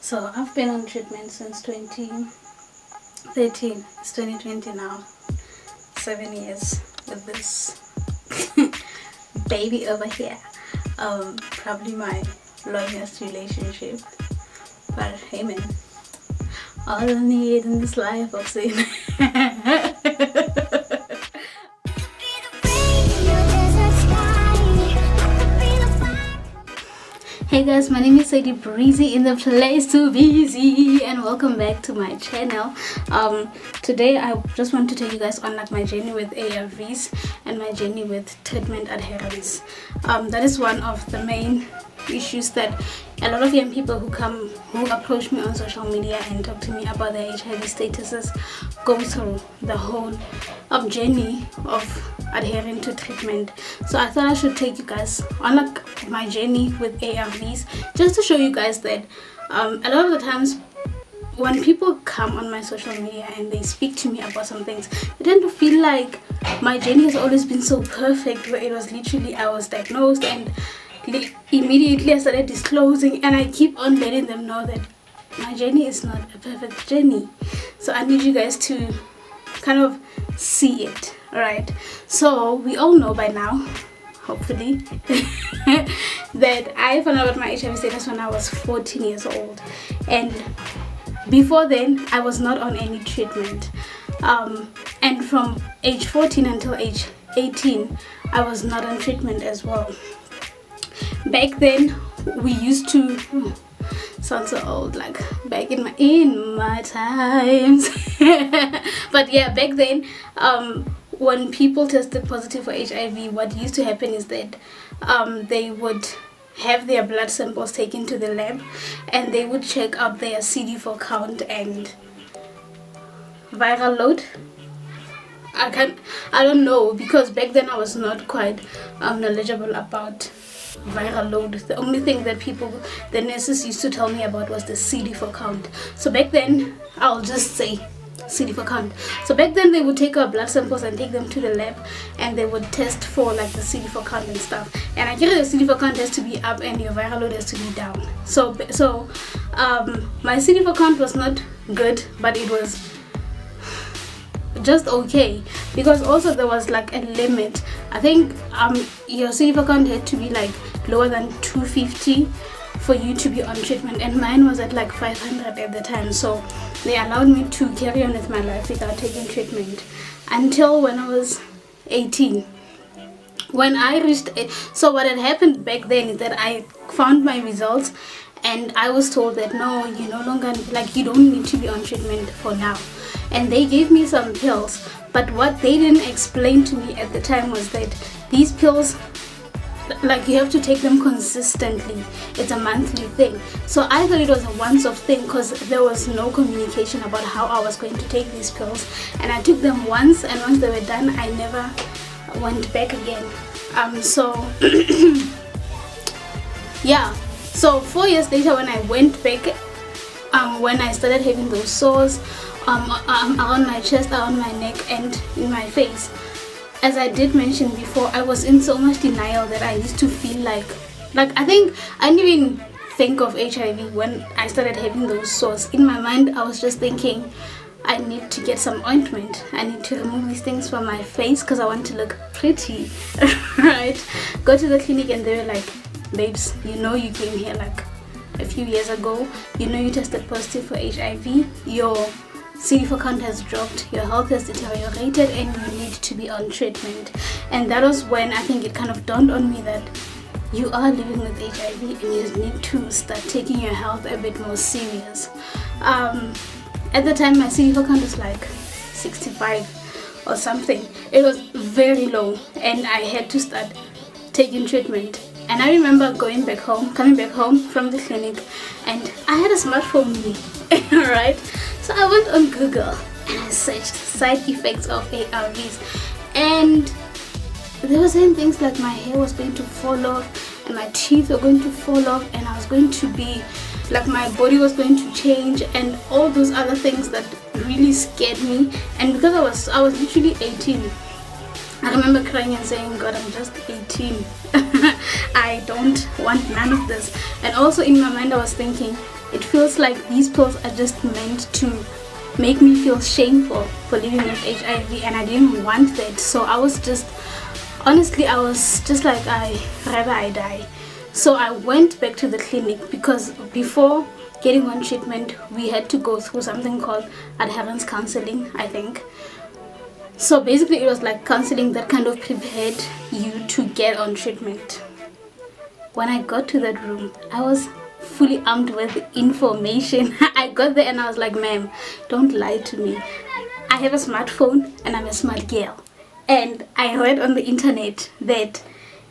So I've been on treatment since 2013. It's 2020 now. 7 years with this baby over here. Probably my longest relationship. But hey man, all I need in this life of sin. Hey guys, my name is Sadie Breezy in the place to be easy, and welcome back to my channel. Today I just want to tell you guys on like my journey with ARVs and my journey with treatment adherence. That is one of the main issues that a lot of young people who approach me on social media and talk to me about their HIV statuses go through the whole journey of adhering to treatment. So I thought I should take you guys on like my journey with ARVs, just to show you guys that a lot of the times when people come on my social media and they speak to me about some things, they tend to feel like my journey has always been so perfect, where it was literally I was diagnosed and immediately I started disclosing, and I keep on letting them know that my journey is not a perfect journey. So I need you guys to kind of see it. Alright, so we all know by now, hopefully, that I found out about my HIV status when I was 14 years old, and before then I was not on any treatment, and from age 14 until age 18 I was not on treatment as well. Back then we used to sound so old, like back in my times. But yeah, back then when people tested positive for HIV, what used to happen is that they would have their blood samples taken to the lab, and they would check out their CD4 count and viral load. I don't know, because back then I was not quite knowledgeable about viral load. The only thing that the nurses used to tell me about was the CD4 count. So back then, I'll just say CD4 count. So back then they would take our blood samples and take them to the lab, and they would test for like the CD4 count and stuff. And I guess the CD4 count has to be up and your viral load has to be down. So my CD4 count was not good, but it was just okay, because also there was like a limit. I think your CD4 count had to be like lower than 250 for you to be on treatment, and mine was at like 500 at the time. So they allowed me to carry on with my life without taking treatment until when I was 18. When I reached it, so what had happened back then is that I found my results, and I was told that no, you no longer, like, you don't need to be on treatment for now. And they gave me some pills, but what they didn't explain to me at the time was that these pills, like, you have to take them consistently. It's a monthly thing. So I thought it was a once-off thing, because there was no communication about how I was going to take these pills. And I took them once, and once they were done, I never went back again. Yeah. So 4 years later, when I went back, when I started having those sores around my chest, around my neck, and in my face, as I did mention before, I was in so much denial that I used to feel like I think I didn't even think of HIV when I started having those sores. In my mind, I was just thinking, I need to get some ointment. I need to remove these things from my face because I want to look pretty. Right? Go to the clinic, and they were like, babes, you know you came here like a few years ago. You know you tested positive for HIV. Your CD4 count has dropped, your health has deteriorated, and you need to be on treatment. And that was when I think it kind of dawned on me that you are living with HIV and you need to start taking your health a bit more serious. At the time, my CD4 count was like 65 or something. It was very low, and I had to start taking treatment. And I remember coming back home from the clinic, and I had a smartphone with me. Right? So I went on Google and I searched side effects of ARVs, and they were saying things like my hair was going to fall off, and my teeth were going to fall off, and I was going to be like, my body was going to change, and all those other things that really scared me. And because I was literally 18, I remember crying and saying, God, I'm just 18. I don't want none of this. And also in my mind I was thinking, it feels like these pills are just meant to make me feel shameful for living with HIV, and I didn't want that. So I was just like, I rather I die. So I went back to the clinic, because before getting on treatment we had to go through something called adherence counseling, I think. So basically it was like counseling that kind of prepared you to get on treatment. When I got to that room, I was fully armed with information. I got there and I was like, ma'am, don't lie to me. I have a smartphone and I'm a smart girl, and I read on the internet that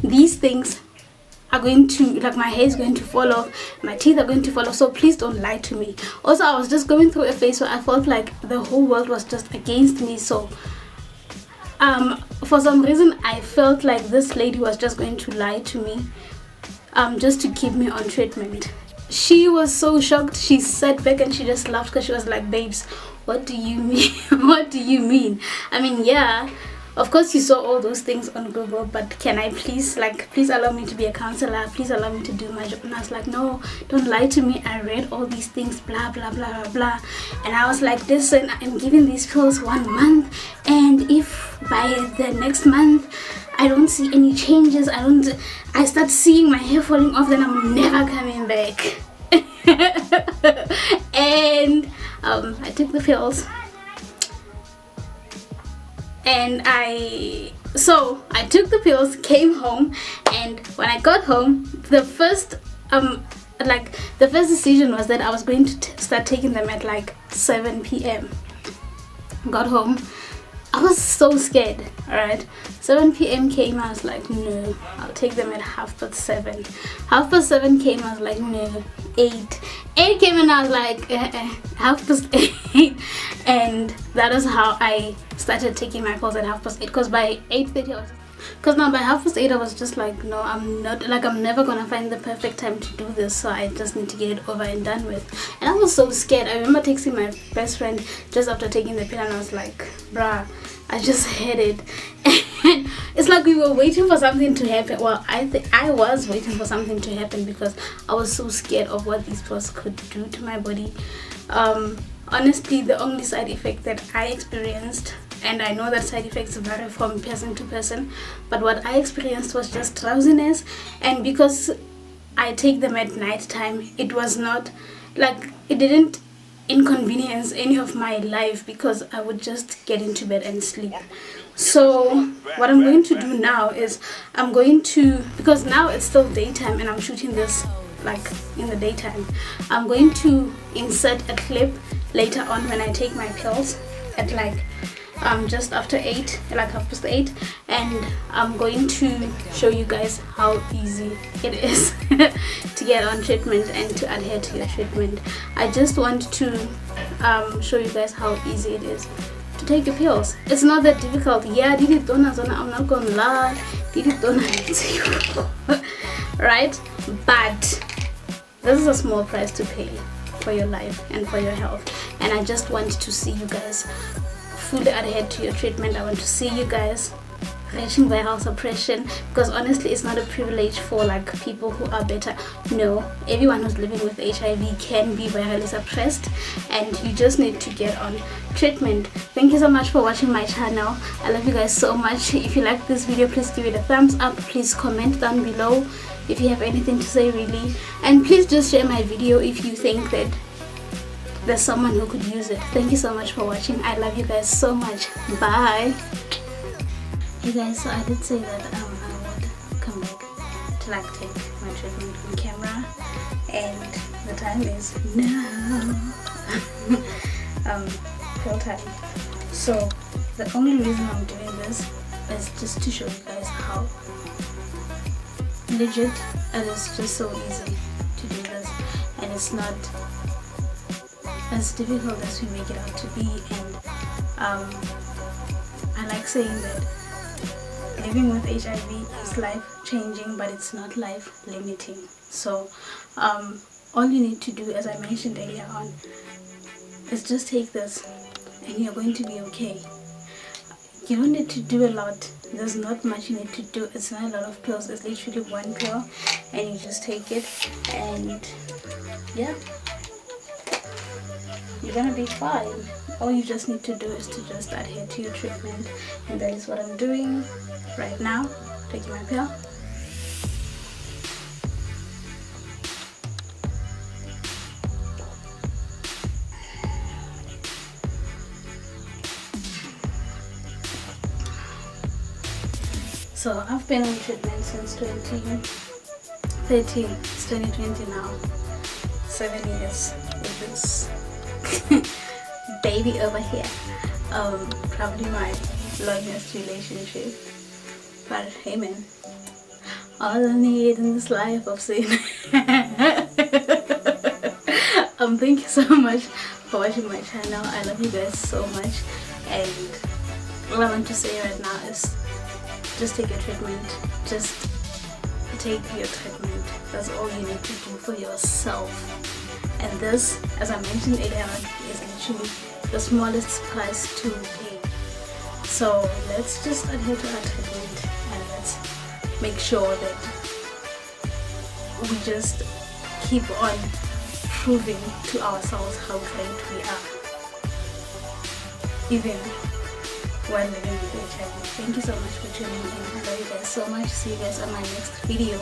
these things are going to, like, my hair is going to fall off, my teeth are going to fall off, so please don't lie to me. Also, I was just going through a phase where I felt like the whole world was just against me. So for some reason I felt like this lady was just going to lie to me, just to keep me on treatment. She was so shocked. She sat back and she just laughed, because she was like, babes, what do you mean? What do you mean? I mean, yeah, of course you saw all those things on Google, but can I please allow me to be a counselor, please allow me to do my job? And I was like, no, don't lie to me, I read all these things, blah blah blah blah blah. And I was like, listen, I'm giving these pills 1 month, and if by the next month I don't see any changes, I start seeing my hair falling off, then I'm never coming back. And I took the pills, and I took the pills, came home, and when I got home, the first decision was that I was going to start taking them at like 7 p.m. Got home, I was so scared. Alright, 7 p.m. came, I was like, no, I'll take them at 7:30. 7:30 came, I was like, no. 8 came, and I was like, 8:30. And that is how I started taking my pills at 8:30, because by 8:30 by 8:30 I was just like, no, I'm never gonna find the perfect time to do this, so I just need to get it over and done with. And I was so scared. I remember texting my best friend just after taking the pill, and I was like, bruh, I just had it. And it's like we were waiting for something to happen. Well, I was waiting for something to happen, because I was so scared of what these pills could do to my body. Honestly, the only side effect that I experienced, and I know that side effects vary from person to person, but what I experienced was just drowsiness. And because I take them at night time, it was not like, it didn't inconvenience any of my life, because I would just get into bed and sleep. So what I'm going to do now is I'm going to, because now it's still daytime and I'm shooting this like in the daytime, I'm going to insert a clip later on when I take my pills at like just after 8, like 8:30, and I'm going to show you guys how easy it is to get on treatment and to adhere to your treatment. I just want to show you guys how easy it is to take your pills. It's not that difficult. Yeah, I'm not gonna lie, right? But this is a small price to pay for your life and for your health, and I just want to see you guys fully adhere to your treatment. I want to see you guys reaching viral suppression, because honestly it's not a privilege for like people who are better. No, everyone who's living with HIV can be virally suppressed, and you just need to get on treatment. Thank you so much for watching my channel. I love you guys so much. If you like this video, please give it a thumbs up. Please comment down below if you have anything to say, really, and please just share my video if you think that there's someone who could use it. Thank you so much for watching. I love you guys so much. Bye. Hey guys, so I did say that I would come back to like take my treatment on camera, and the time is now. Full time. So the only reason I'm doing this is just to show you guys how legit it is, just so easy to do this, and it's not as difficult as we make it out to be. And I like saying that living with HIV is life changing, but it's not life limiting. So all you need to do, as I mentioned earlier on, is just take this and you're going to be okay. You don't need to do a lot. There's not much you need to do. It's not a lot of pills. It's literally one pill, and you just take it, and yeah, you're gonna be fine. All you just need to do is to just adhere to your treatment, and that is what I'm doing right now. Taking my pill. So I've been on treatment since 2013. It's 2020 now. 7 years with this baby over here. Probably my longest relationship. But hey man, all I need in this life of sin. Thank you so much for watching my channel. I love you guys so much, and all I want to say right now is just take your treatment. Just take your treatment. That's all you need to do for yourself. And this, as I mentioned earlier, is actually the smallest price to pay. So let's just adhere to our treatment, and let's make sure that we just keep on proving to ourselves how great we are, even while living with HIV. Thank you so much for tuning in. I love you guys so much. See you guys on my next video.